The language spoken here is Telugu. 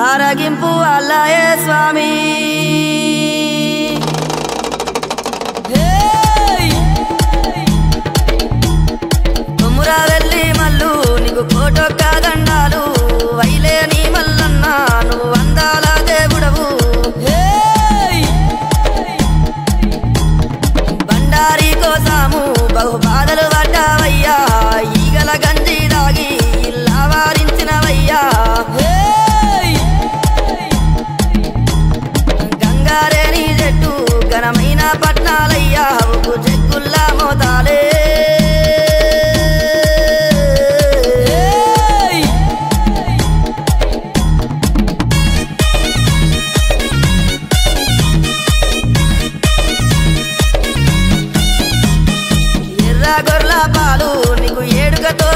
ఆరగింపు అల్లాయే స్వామి కొమ్మురా వెళ్ళి మల్లు నీకు కోటొక్క దండాలు వైలే నీ మల్లన్న నువ్వు అందాల దేవుడవు బండారి కోసాము బహు బాధలు పడ్డావయ్యా ఈగల గంజి దాగి ఇల్లా వారించినవయ్యా గంగారేని చెట్టు ఘనమైన పట్నాలయ్యా ఉప్పు చెక్కుల్లా మోతాలే ఎర్ర గొర్ల పాలు నీకు ఏడుగతో